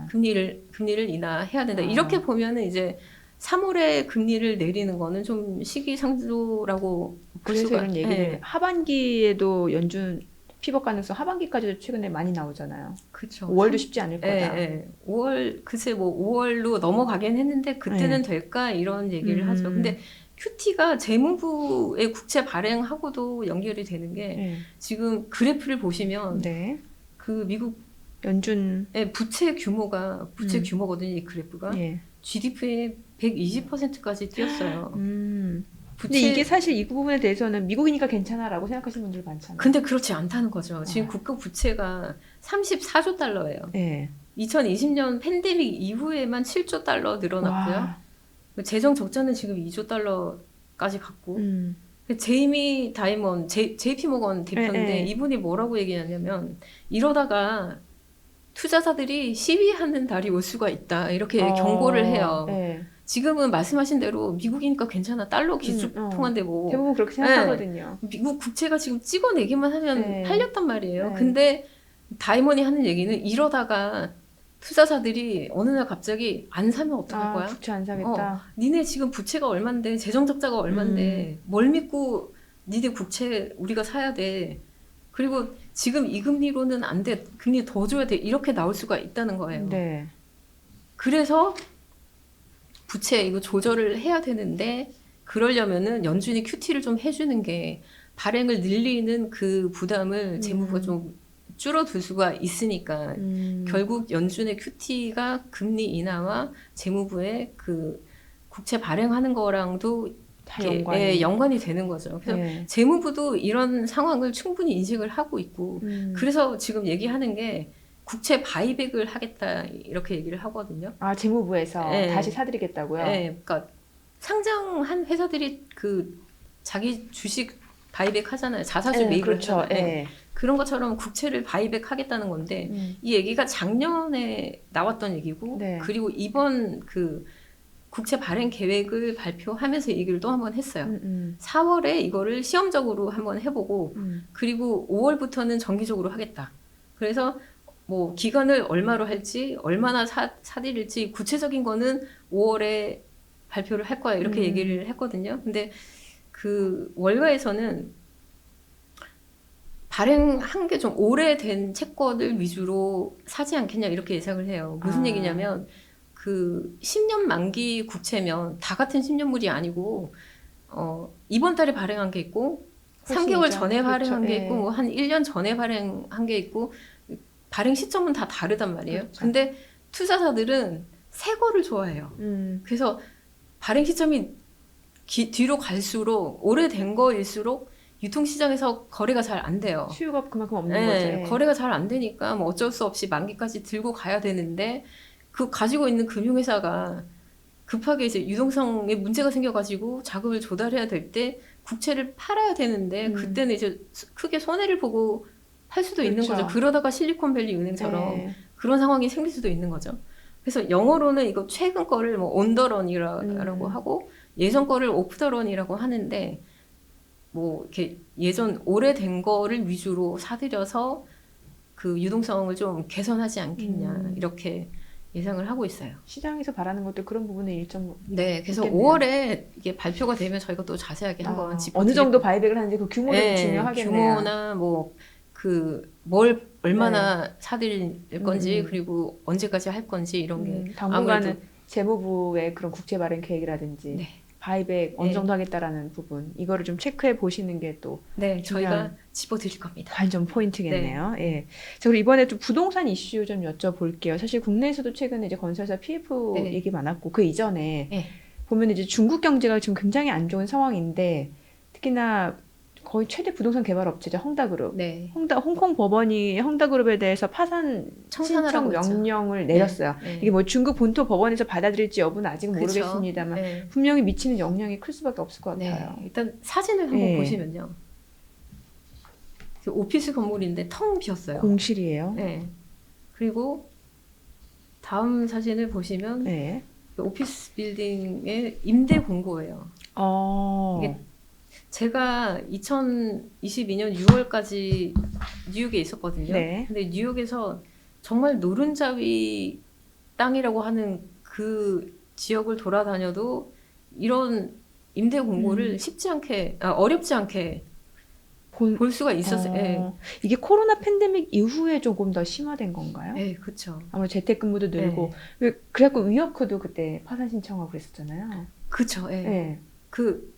S2: 금리를 인하해야 된다. 이렇게 보면은 이제 3월에 금리를 내리는 거는 좀 시기상조라고 볼
S1: 그래서
S2: 수가.
S1: 이런 얘기를 하반기에도 연준 피벗 가능성 하반기까지도 최근에 많이 나오잖아요.
S2: 그렇죠.
S1: 5월도 쉽지 않을 거다.
S2: 5월 글쎄 뭐 5월로 넘어가긴 했는데 그때는 될까 이런 얘기를 하죠. 근데 QT가 재무부의 국채 발행하고도 연결이 되는 게 지금 그래프를 보시면 그 미국
S1: 연준의
S2: 부채 규모거든요. 이 그래프가 GDP의 120%까지 뛰었어요.
S1: 근데 이게 사실 이 부분에 대해서는 미국이니까 괜찮아라고 생각하시는 분들 많잖아요.
S2: 근데 그렇지 않다는 거죠. 지금 국가 부채가 34조 달러예요. 2020년 팬데믹 이후에만 7조 달러 늘어났고요. 재정 적자는 지금 2조 달러까지 갔고. 제이미 다이먼, JP 모건 대표인데 이분이 뭐라고 얘기하냐면 이러다가 투자자들이 시위하는 날이 올 수가 있다. 이렇게 경고를 해요. 지금은 말씀하신 대로 미국이니까 괜찮아. 달러 기축 통화인데 뭐.
S1: 대부분 그렇게 생각하거든요.
S2: 미국 국채가 지금 찍어내기만 하면 팔렸단 말이에요. 근데 다이먼이 하는 얘기는 이러다가 투자자들이 어느 날 갑자기 안 사면 어떡할 거야?
S1: 부채 안 사겠다.
S2: 니네 지금 부채가 얼만데 재정 적자가 얼만데 뭘 믿고 니네 국채 우리가 사야 돼. 그리고 지금 이 금리로는 안 돼. 금리 더 줘야 돼. 이렇게 나올 수가 있다는 거예요. 그래서 부채 이거 조절을 해야 되는데 그러려면은 연준이 QT를 좀 해주는 게 발행을 늘리는 그 부담을 재무부가 좀 줄어들 수가 있으니까 결국 연준의 QT가 금리 인하와 재무부의 그 국채 발행하는 거랑도
S1: 다
S2: 이렇게,
S1: 연관이.
S2: 예, 연관이 되는 거죠. 그래서
S1: 네.
S2: 재무부도 이런 상황을 충분히 인식을 하고 있고 그래서 지금 얘기하는 게 국채 바이백을 하겠다 이렇게 얘기를 하거든요.
S1: 아, 재무부에서
S2: 네.
S1: 다시 사드리겠다고요?
S2: 네, 그러니까 상장한 회사들이 그 자기 주식 바이백 하잖아요. 자사주 매입을
S1: 그렇죠.
S2: 하잖아요. 네.
S1: 예.
S2: 그런 것처럼 국채를 바이백 하겠다는 건데 이 얘기가 작년에 나왔던 얘기고
S1: 네.
S2: 그리고 이번 그 국채 발행 계획을 발표하면서 얘기를 또 한번 했어요. 4월에 이거를 시험적으로 한번 해보고 그리고 5월부터는 정기적으로 하겠다. 그래서 뭐 기간을 얼마로 할지 얼마나 사들일지 구체적인 거는 5월에 발표를 할 거야 이렇게 얘기를 했거든요. 근데 그 월가에서는 발행한 게 좀 오래된 채권을 위주로 사지 않겠냐 이렇게 예상을 해요. 무슨 얘기냐면 그 10년 만기 국채면 다 같은 10년물이 아니고 이번 달에 발행한 게 있고 3개월
S1: 이전.
S2: 전에
S1: 그렇죠.
S2: 발행한 게
S1: 예.
S2: 있고 뭐 한 1년 전에 발행한 게 있고 발행 시점은 다 다르단 말이에요.
S1: 그렇죠.
S2: 근데 투자자들은 새 거를 좋아해요. 그래서 발행 시점이 뒤로 갈수록 오래된 거일수록 유통시장에서 거래가 잘 안 돼요.
S1: 수요가 그만큼 없는
S2: 네,
S1: 거죠. 예.
S2: 거래가 잘 안 되니까 뭐 어쩔 수 없이 만기까지 들고 가야 되는데 그 가지고 있는 금융회사가 급하게 이제 유동성에 문제가 생겨가지고 자금을 조달해야 될 때 국채를 팔아야 되는데 그때는 이제 크게 손해를 보고 할 수도 있는
S1: 그렇죠.
S2: 거죠. 그러다가 실리콘밸리 은행처럼
S1: 네.
S2: 그런 상황이 생길 수도 있는 거죠. 그래서 영어로는 이거 최근 거를 뭐 온더런이라고 하고 예전 거를 오프더런이라고 하는데 뭐 이렇게 예전 오래된 거를 위주로 사들여서 그 유동성을 좀 개선하지 않겠냐 이렇게 예상을 하고 있어요.
S1: 시장에서 바라는 것도 그런 부분에 일정
S2: 네, 그래서
S1: 있겠네요.
S2: 5월에 이게 발표가 되면 저희가 또 자세하게 한번 짚어드릴
S1: 어느 정도 바이백을 하는지 그 규모도 중요하겠네요.
S2: 규모나 뭐 그 뭘 얼마나 사들일 건지 그리고 언제까지 할 건지 이런 게
S1: 당분간은
S2: 아무래도
S1: 재무부의 그런 국채 발행 계획이라든지
S2: 네.
S1: 바이백 어느
S2: 네.
S1: 정도 하겠다라는 부분 이거를 좀 체크해 보시는 게 또
S2: 네, 저희가
S1: 중요한
S2: 짚어드릴 겁니다.
S1: 관전 포인트겠네요. 예. 자, 그리고 이번에 또 부동산 이슈 좀 여쭤볼게요. 사실 국내에서도 최근에 이제 건설사 PF
S2: 네.
S1: 얘기 많았고 그 이전에
S2: 네.
S1: 보면 이제 중국 경제가 지금 굉장히 안 좋은 상황인데 특히나 거의 최대 부동산 개발 업체죠. 헝다그룹.
S2: 네.
S1: 홍콩 법원이 헝다그룹에 대해서 파산 신청
S2: 청산하라고 했죠.
S1: 명령을 내렸어요.
S2: 네.
S1: 이게 뭐 중국 본토 법원에서 받아들일지 여부는 아직은
S2: 그쵸.
S1: 모르겠습니다만
S2: 네.
S1: 분명히 미치는 영향이 클 수밖에 없을 것
S2: 네.
S1: 같아요.
S2: 일단 사진을 한번
S1: 네.
S2: 보시면요. 그 오피스 건물인데 텅 비었어요.
S1: 공실이에요.
S2: 네. 그리고 다음 사진을 보시면
S1: 네.
S2: 그 오피스 빌딩의 임대 공고예요. 이게 제가 2022년 6월까지 뉴욕에 있었거든요.
S1: 네.
S2: 근데 뉴욕에서 정말 노른자위 땅이라고 하는 그 지역을 돌아다녀도 이런 임대 공고를 어렵지 않게 볼 수가 있었어요. 네.
S1: 이게 코로나 팬데믹 이후에 조금 더 심화된 건가요?
S2: 네, 그렇죠.
S1: 아무래도 재택근무도 늘고
S2: 네.
S1: 그래갖고 위워크도 그때 파산 신청하고 그랬었잖아요.
S2: 그렇죠. 네.
S1: 네.
S2: 그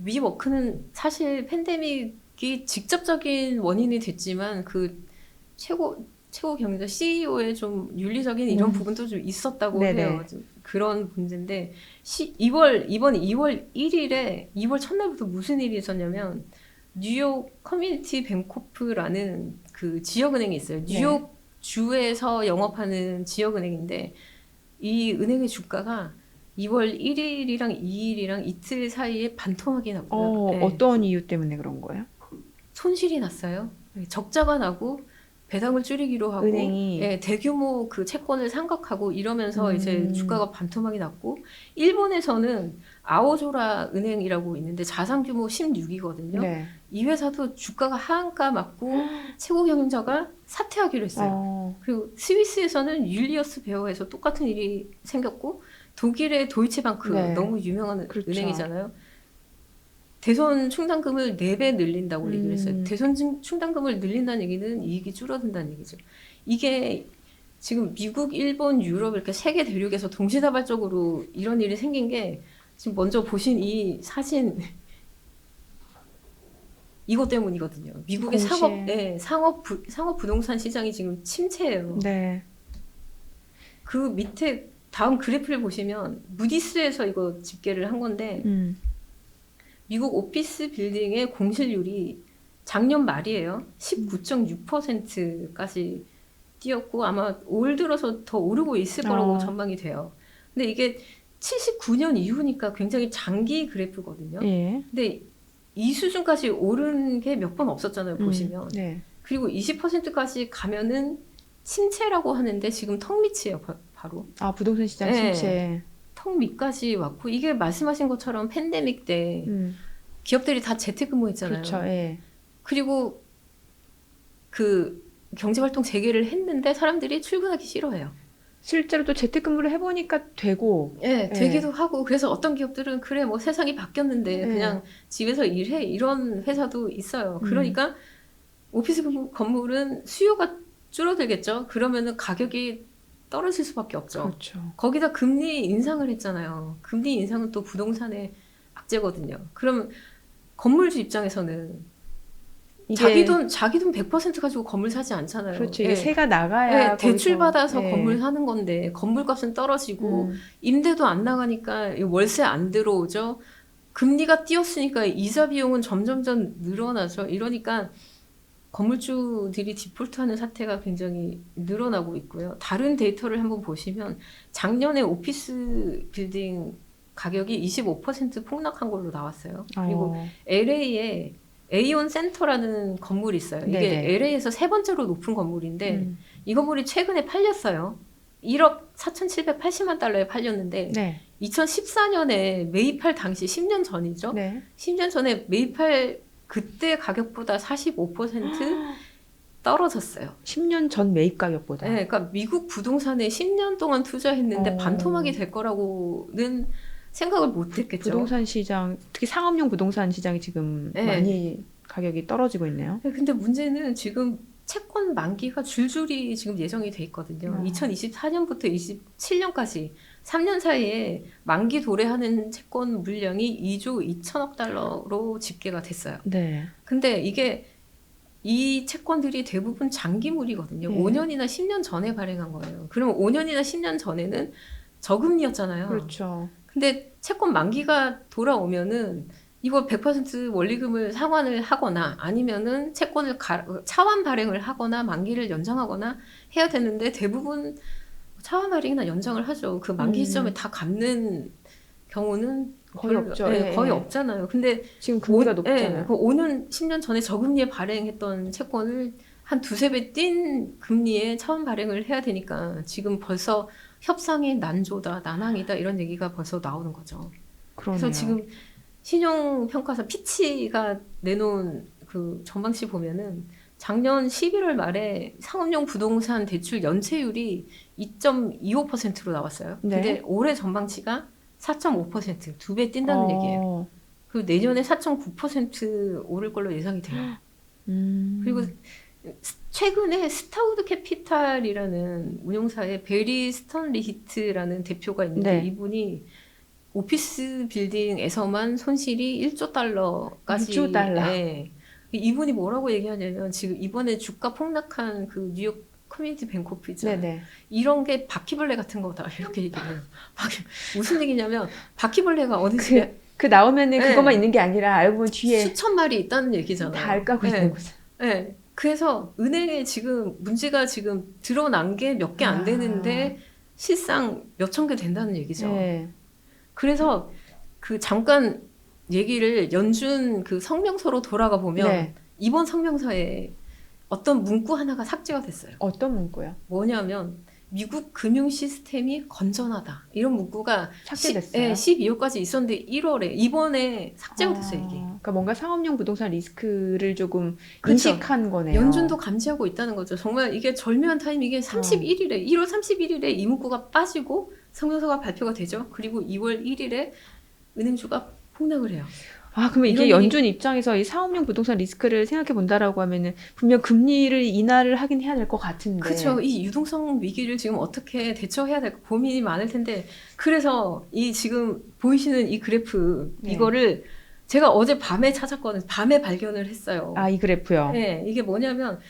S2: 위워크는 사실 팬데믹이 직접적인 원인이 됐지만 그 최고 경영자 CEO의 좀 윤리적인 이런 부분도 좀 있었다고
S1: 네네.
S2: 해요. 좀 그런 문제인데 이번 2월 1일에 2월 첫날부터 무슨 일이 있었냐면 뉴욕 커뮤니티 뱅코프라는 그 지역은행이 있어요. 뉴욕 주에서 영업하는 지역은행인데 이 은행의 주가가 2월 1일이랑 2일이랑 이틀 사이에 반토막이 났고요. 네.
S1: 어떤 이유 때문에 그런 거예요?
S2: 손실이 났어요. 적자가 나고 배당을 줄이기로 하고
S1: 은행이
S2: 대규모 그 채권을 상각하고 이러면서 이제 주가가 반토막이 났고 일본에서는 아오조라 은행이라고 있는데 자산 규모 16이거든요.
S1: 네.
S2: 이 회사도 주가가 하한가 맞고 최고 경영자가 사퇴하기로 했어요. 그리고 스위스에서는 율리어스 베어에서 똑같은 일이 생겼고 독일의 도이체방크
S1: 네.
S2: 너무 유명한
S1: 그렇죠.
S2: 은행이잖아요. 대손 충당금을 4배 늘린다고 얘기를 했어요. 대손 충당금을 늘린다는 얘기는 이익이 줄어든다는 얘기죠. 이게 지금 미국, 일본, 유럽 이렇게 세계 대륙에서 동시다발적으로 이런 일이 생긴 게 지금 먼저 보신 이 사진 이것 때문이거든요. 미국의
S1: 공시에.
S2: 상업 부동산 시장이 지금 침체예요.
S1: 네.
S2: 그 밑에 다음 그래프를 보시면 무디스에서 이거 집계를 한 건데 미국 오피스 빌딩의 공실률이 작년 말이에요. 19.6%까지 뛰었고 아마 올 들어서 더 오르고 있을 거라고 전망이 돼요. 근데 이게 79년 이후니까 굉장히 장기 그래프거든요.
S1: 예.
S2: 근데 이 수준까지 오른 게 몇 번 없었잖아요. 보시면.
S1: 네.
S2: 그리고 20%까지 가면은 침체라고 하는데 지금 턱 밑이에요. 바로.
S1: 아, 부동산 시장
S2: 네.
S1: 침체.
S2: 턱 밑까지 왔고 이게 말씀하신 것처럼 팬데믹 때 기업들이 다 재택근무했잖아요.
S1: 그렇죠. 예.
S2: 그리고 그 경제활동 재개를 했는데 사람들이 출근하기 싫어해요.
S1: 실제로 또 재택근무를 해보니까 되고.
S2: 예, 되기도 하고 그래서 어떤 기업들은 그래 뭐 세상이 바뀌었는데 그냥 집에서 일해 이런 회사도 있어요. 그러니까 오피스 건물은 수요가 줄어들겠죠. 그러면은 가격이 떨어질 수밖에 없죠.
S1: 그렇죠.
S2: 거기다 금리 인상을 했잖아요. 금리 인상은 또 부동산의 악재거든요. 그럼 건물주 입장에서는
S1: 이게
S2: 자기 돈 100% 가지고 건물 사지 않잖아요.
S1: 그렇죠. 이게
S2: 예.
S1: 세가 나가야
S2: 예, 대출
S1: 거기서,
S2: 받아서
S1: 예.
S2: 건물 사는 건데 건물값은 떨어지고 임대도 안 나가니까 월세 안 들어오죠. 금리가 뛰었으니까 이자 비용은 점점점 늘어나죠. 이러니까 건물주들이 디폴트하는 사태가 굉장히 늘어나고 있고요. 다른 데이터를 한번 보시면 작년에 오피스 빌딩 가격이 25% 폭락한 걸로 나왔어요. 그리고 LA에 에이온 센터라는 건물이 있어요. 이게
S1: 네네.
S2: LA에서 세 번째로 높은 건물인데 이 건물이 최근에 팔렸어요. 1억 4,780만 달러에 팔렸는데
S1: 네.
S2: 2014년에 매입할 당시 10년 전이죠.
S1: 네.
S2: 10년 전에 매입할 그때 가격보다 45% 떨어졌어요.
S1: 10년 전 매입 가격보다.
S2: 네, 그러니까 미국 부동산에 10년 동안 투자했는데
S1: 어.
S2: 반토막이 될 거라고는 생각을 못 했겠죠.
S1: 부동산 시장, 특히 상업용 부동산 시장이 지금
S2: 네.
S1: 많이 가격이 떨어지고 있네요.
S2: 네, 근데 문제는 지금 채권 만기가 줄줄이 지금 예정이 돼 있거든요. 2024년부터 27년까지 3년 사이에 만기 도래하는 채권 물량이 2조 2천억 달러로 집계가 됐어요.
S1: 네.
S2: 근데 이게 이 채권들이 대부분 장기물이거든요. 5년이나 10년 전에 발행한 거예요. 그럼 5년이나 10년 전에는 저금리였잖아요.
S1: 그렇죠.
S2: 근데 채권 만기가 돌아오면은 이거 100% 원리금을 상환을 하거나 아니면은 채권을 차환 발행을 하거나 만기를 연장하거나 해야 되는데 대부분 차환 발행이나 연장을 하죠. 그 만기 시점에 다 갚는 경우는
S1: 거의 없죠.
S2: 예,
S1: 예,
S2: 거의
S1: 예.
S2: 없잖아요. 근데
S1: 지금 금리가 높잖아요.
S2: 그 5년, 10년 전에 저금리에 발행했던 채권을 한 두세 배 뛴 금리에 차환 발행을 해야 되니까 지금 벌써 협상이 난조다, 난항이다 이런 얘기가 벌써 나오는 거죠.
S1: 그러네요.
S2: 그래서 지금 신용평가사 피치가 내놓은 그 전망치 보면은 작년 11월 말에 상업용 부동산 대출 연체율이 2.25%로 나왔어요.
S1: 네.
S2: 근데 올해 전망치가 4.5%, 두 배 뛴다는 얘기예요. 그리고 내년에 4.9% 오를 걸로 예상이 돼요. 그리고 최근에 스타우드 캐피탈이라는 운용사의 베리 스턴리히트라는 대표가 있는데
S1: 네.
S2: 이분이 오피스 빌딩에서만 손실이 1조 달러까지
S1: 1조 달러.
S2: 네. 이분이 뭐라고 얘기하냐면 지금 이번에 주가 폭락한 그 뉴욕 커뮤니티 뱅코프 있잖아요.
S1: 네네.
S2: 이런 게 바퀴벌레 같은 거다 이렇게 얘기해요. 무슨 얘기냐면 바퀴벌레가 어느 집에
S1: 그 나오면은
S2: 네.
S1: 그것만 있는 게 아니라 알고 보면 뒤에
S2: 수천 마리 있다는 얘기잖아요.
S1: 다 알까고
S2: 네.
S1: 있는 거죠.
S2: 네. 그래서 은행에 지금 문제가 지금 드러난 게 몇 개 안 되는데 실상 몇천 개 된다는 얘기죠.
S1: 네.
S2: 그래서 그 잠깐 얘기를 연준 그 성명서로 돌아가 보면
S1: 네.
S2: 이번 성명서에 어떤 문구 하나가 삭제가 됐어요.
S1: 어떤 문구요?
S2: 뭐냐면 미국 금융 시스템이 건전하다. 이런 문구가
S1: 삭제됐어요.
S2: 12월까지 있었는데 1월에 이번에 삭제가 됐어요, 이게.
S1: 그러니까 뭔가 상업용 부동산 리스크를 조금
S2: 그렇죠.
S1: 인식한 거네요.
S2: 연준도 감지하고 있다는 거죠. 정말 이게 절묘한 타이밍에 31일에 1월 31일에 이 문구가 빠지고 성명서가 발표가 되죠. 그리고 2월 1일에 은행주가 폭락을 해요.
S1: 아, 그러면 이게
S2: 이런
S1: 연준 입장에서 이 사업용 부동산 리스크를 생각해 본다라고 하면은 분명 금리를 인하를 하긴 해야 될 것 같은데.
S2: 그렇죠. 이 유동성 위기를 지금 어떻게 대처해야 될까 고민이 많을 텐데 그래서 이 지금 보이시는 이 그래프
S1: 네.
S2: 이거를 제가 어제 밤에 찾았거든요. 밤에 발견을 했어요.
S1: 아, 이 그래프요.
S2: 네, 이게 뭐냐면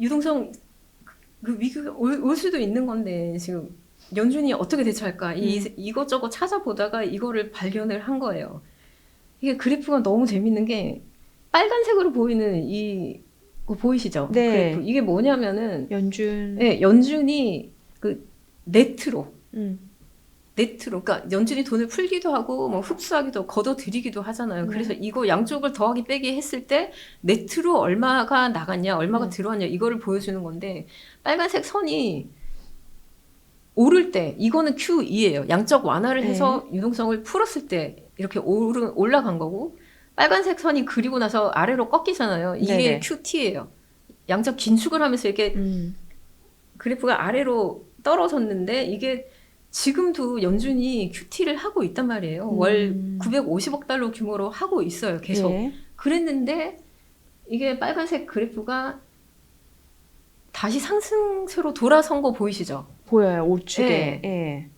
S2: 유동성 그 위기가 올 수도 있는 건데 지금 연준이 어떻게 대처할까 이것저것 찾아보다가 이거를 발견을 한 거예요. 이게 그래프가 너무 재밌는 게 빨간색으로 보이는 거 보이시죠?
S1: 네.
S2: 그래프. 이게 뭐냐면은
S1: 연준.
S2: 네, 연준이 그 네트로
S1: 음.
S2: 그러니까 연준이 돈을 풀기도 하고 뭐 흡수하기도 걷어들이기도 하잖아요.
S1: 네.
S2: 그래서 이거 양쪽을 더하기 빼기 했을 때 네트로 얼마가 나갔냐, 얼마가 들어왔냐 이거를 보여주는 건데 빨간색 선이 오를 때 이거는 QE예요. 양적 완화를 해서 유동성을 풀었을 때 이렇게 올라간 거고 빨간색 선이 그리고 나서 아래로 꺾이잖아요. 이게
S1: 네네.
S2: QT예요. 양적 긴축을 하면서 이렇게 그래프가 아래로 떨어졌는데 이게 지금도 연준이 QT를 하고 있단 말이에요. 월 950억 달러 규모로 하고 있어요. 계속.
S1: 예.
S2: 그랬는데 이게 빨간색 그래프가 다시 상승세로 돌아선 거 보이시죠?
S1: 보여요. 우측에.
S2: 네.
S1: 예.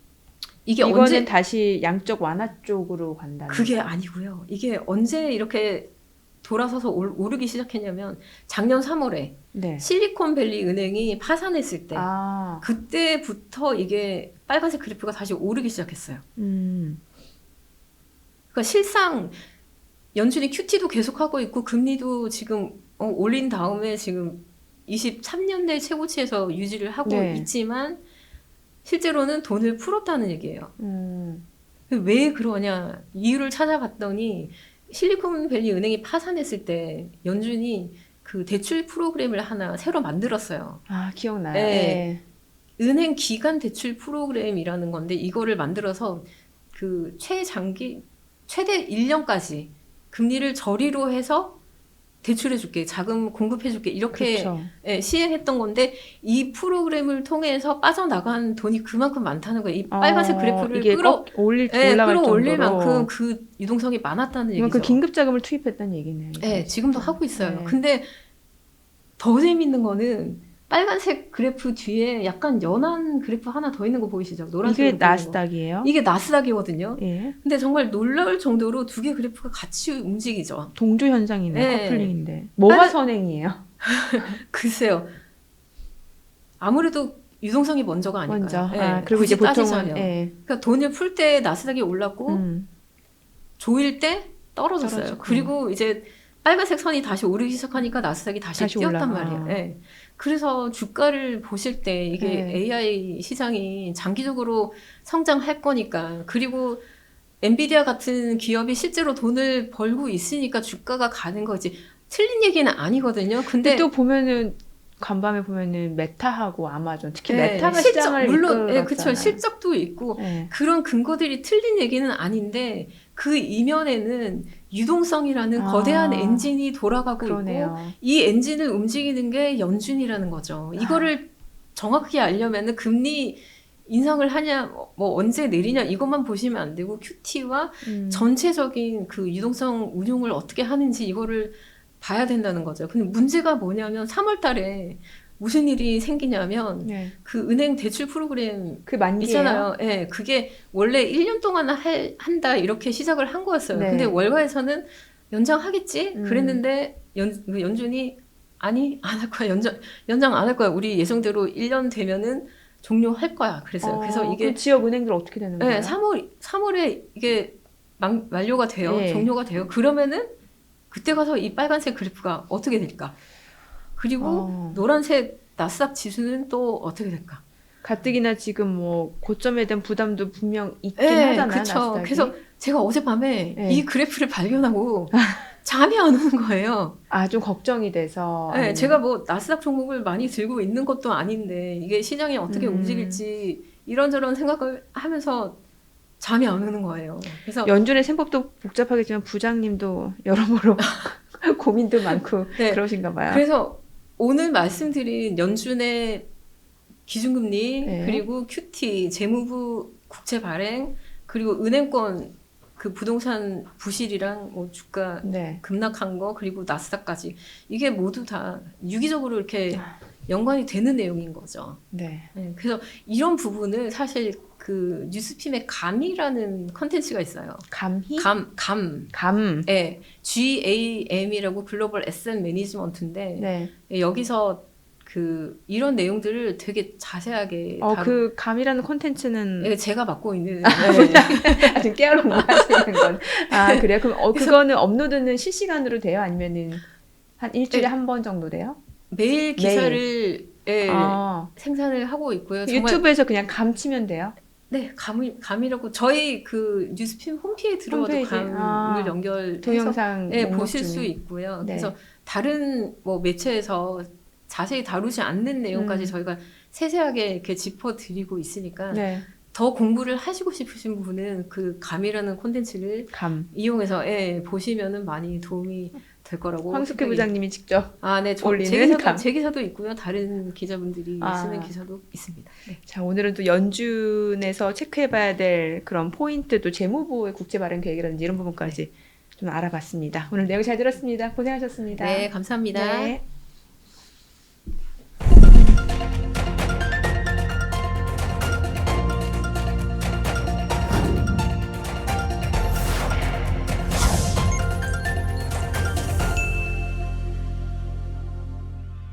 S2: 이게
S1: 이거는
S2: 언제
S1: 다시 양적 완화 쪽으로 간다는.
S2: 그게 아니고요. 이게 언제 이렇게 돌아서서 오르기 시작했냐면 작년 3월에
S1: 네.
S2: 실리콘밸리 은행이 파산했을 때
S1: 아.
S2: 그때부터 이게 빨간색 그래프가 다시 오르기 시작했어요.
S1: 음.
S2: 그러니까 실상 연준이 QT도 계속하고 있고 금리도 지금 올린 다음에 지금 23년 내 최고치에서 유지를 하고
S1: 네.
S2: 있지만 실제로는 돈을 풀었다는 얘기예요.
S1: 음.
S2: 왜 그러냐 이유를 찾아봤더니 실리콘밸리 은행이 파산했을 때 연준이 그 대출 프로그램을 하나 새로 만들었어요.
S1: 아, 기억나요.
S2: 네.
S1: 예.
S2: 은행 기간 대출 프로그램이라는 건데 이거를 만들어서 그 최대 1년까지 금리를 저리로 해서 대출해줄게, 자금 공급해줄게 이렇게
S1: 그렇죠.
S2: 예, 시행했던 건데 이 프로그램을 통해서 빠져나간 돈이 그만큼 많다는 거예요. 이 빨간색 그래프를
S1: 이게 올라갈
S2: 끌어올릴
S1: 정도로.
S2: 만큼 그 유동성이 많았다는 얘기죠.
S1: 그 긴급 자금을 투입했다는 얘기네요.
S2: 네, 지금도 하고 있어요.
S1: 네.
S2: 근데 더 재밌는 거는 빨간색 그래프 뒤에 약간 연한 그래프 하나 더 있는 거 보이시죠? 노란색으로
S1: 이게
S2: 보이는 거.
S1: 나스닥이에요?
S2: 이게 나스닥이거든요.
S1: 예.
S2: 근데 정말 놀라울 정도로 두 개 그래프가 같이 움직이죠.
S1: 동조 현상이네.
S2: 네.
S1: 커플링인데. 뭐가 선행이에요?
S2: 글쎄요. 아무래도 유동성이 먼저가 아닐까요?
S1: 먼저.
S2: 예,
S1: 아, 그리고
S2: 굳이
S1: 이제 보통은
S2: 따지자면.
S1: 예.
S2: 그러니까 돈을 풀 때 나스닥이 올랐고 조일 때 떨어졌어요.
S1: 떨어졌고.
S2: 그리고 이제 빨간색 선이 다시 오르기 시작하니까 나스닥이 다시 뛰었단
S1: 올라가.
S2: 말이에요. 예. 그래서 주가를 보실 때 이게
S1: 네.
S2: AI 시장이 장기적으로 성장할 거니까 그리고 엔비디아 같은 기업이 실제로 돈을 벌고 있으니까 주가가 가는 거지. 틀린 얘기는 아니거든요. 근데
S1: 또 보면은 간밤에 보면은 메타하고 아마존 특히
S2: 네,
S1: 메타가
S2: 실적,
S1: 시장을
S2: 물론
S1: 이끌었잖아요.
S2: 그렇죠. 실적도 있고
S1: 네.
S2: 그런 근거들이 틀린 얘기는 아닌데 그 이면에는 유동성이라는
S1: 아,
S2: 거대한 엔진이 돌아가고
S1: 그러네요.
S2: 있고 이 엔진을 움직이는 게 연준이라는 거죠. 이거를 정확하게 알려면은 금리 인상을 하냐 뭐 언제 내리냐 이것만 보시면 안 되고 QT와 전체적인 그 유동성 운용을 어떻게 하는지 이거를 봐야 된다는 거죠. 근데 문제가 뭐냐면 3월 달에 무슨 일이 생기냐면
S1: 네.
S2: 그 은행 대출 프로그램
S1: 그 만기예요?
S2: 있잖아요. 예, 그게 원래 1년 동안 한다 이렇게 시작을 한 거였어요.
S1: 네.
S2: 근데 월가에서는 연장하겠지 그랬는데 연준이 아니 안 할 거야. 연장 안 할 거야. 우리 예정대로 1년 되면은 종료할 거야. 그랬어요. 그래서 이게
S1: 그럼 지역 은행들 어떻게 되는 거예요?
S2: 네, 3월에 이게 만료가 돼요.
S1: 네.
S2: 종료가 돼요. 그러면은 그때 가서 이 빨간색 그래프가 어떻게 될까? 그리고 노란색 나스닥 지수는 또 어떻게 될까?
S1: 가뜩이나 지금 뭐 고점에 대한 부담도 분명 있긴
S2: 네,
S1: 하잖아요.
S2: 그쵸.
S1: 나스닥이.
S2: 그래서 제가 어젯밤에
S1: 네.
S2: 이 그래프를 발견하고 잠이 안 오는 거예요.
S1: 아, 좀 걱정이 돼서.
S2: 네,
S1: 아니면-
S2: 제가 뭐 나스닥 종목을 많이 들고 있는 것도 아닌데 이게 시장이 어떻게 움직일지 이런저런 생각을 하면서 잠이 안 오는 거예요. 그래서
S1: 연준의 셈법도 복잡하겠지만 부장님도 여러모로 고민도 많고
S2: 네,
S1: 그러신가 봐요.
S2: 그래서 오늘 말씀드린 연준의 기준금리
S1: 네.
S2: 그리고 QT, 재무부 국채 발행 그리고 은행권 그 부동산 부실이랑 뭐 주가
S1: 네.
S2: 급락한 거 그리고 나스닥까지 이게 모두 다 유기적으로 이렇게 연관이 되는 내용인 거죠.
S1: 네.
S2: 네, 그래서 이런 부분을 사실 그 뉴스핌의 감이라는 컨텐츠가 있어요.
S1: 감히?
S2: 감.
S1: 감.
S2: 네, GAM이라고 글로벌 에셋 매니지먼트인데
S1: 네.
S2: 여기서 그 이런 내용들을 되게 자세하게
S1: 그 감이라는 콘텐츠는
S2: 네, 제가 맡고 있는
S1: 지금 깨알로 공부하시는 건. 아, 그래요? 그럼 그거는 업로드는 실시간으로 돼요? 아니면은 한 일주일에
S2: 네.
S1: 한 번 정도 돼요?
S2: 매일 기사를 예,
S1: 아,
S2: 생산을 하고 있고요. 정말
S1: 유튜브에서 그냥 감 치면 돼요?
S2: 네, 감이라고 저희 그 뉴스핌 홈페이지에 들어가도
S1: 홈페이지.
S2: 감을 연결해서
S1: 동영상
S2: 네,
S1: 목록
S2: 보실 수
S1: 중에.
S2: 있고요.
S1: 네.
S2: 그래서 다른 뭐 매체에서 자세히 다루지 않는 내용까지 저희가 세세하게 이렇게 짚어드리고 있으니까
S1: 네.
S2: 더 공부를 하시고 싶으신 분은 그 감이라는 콘텐츠를
S1: 감.
S2: 이용해서 보시면은 많이 도움이 될 거라고.
S1: 황숙회 부장님이 직접.
S2: 네,
S1: 올리는
S2: 제 기사도 있고요. 다른 기자분들이
S1: 아.
S2: 쓰는 기사도 있습니다. 네.
S1: 자, 오늘은 또 연준에서 체크해봐야 될 그런 포인트, 또 재무부의 국제 발행 계획이라든지 이런 부분까지 좀 알아봤습니다. 오늘 내용 잘 들었습니다. 고생하셨습니다.
S2: 네, 감사합니다.
S1: 네.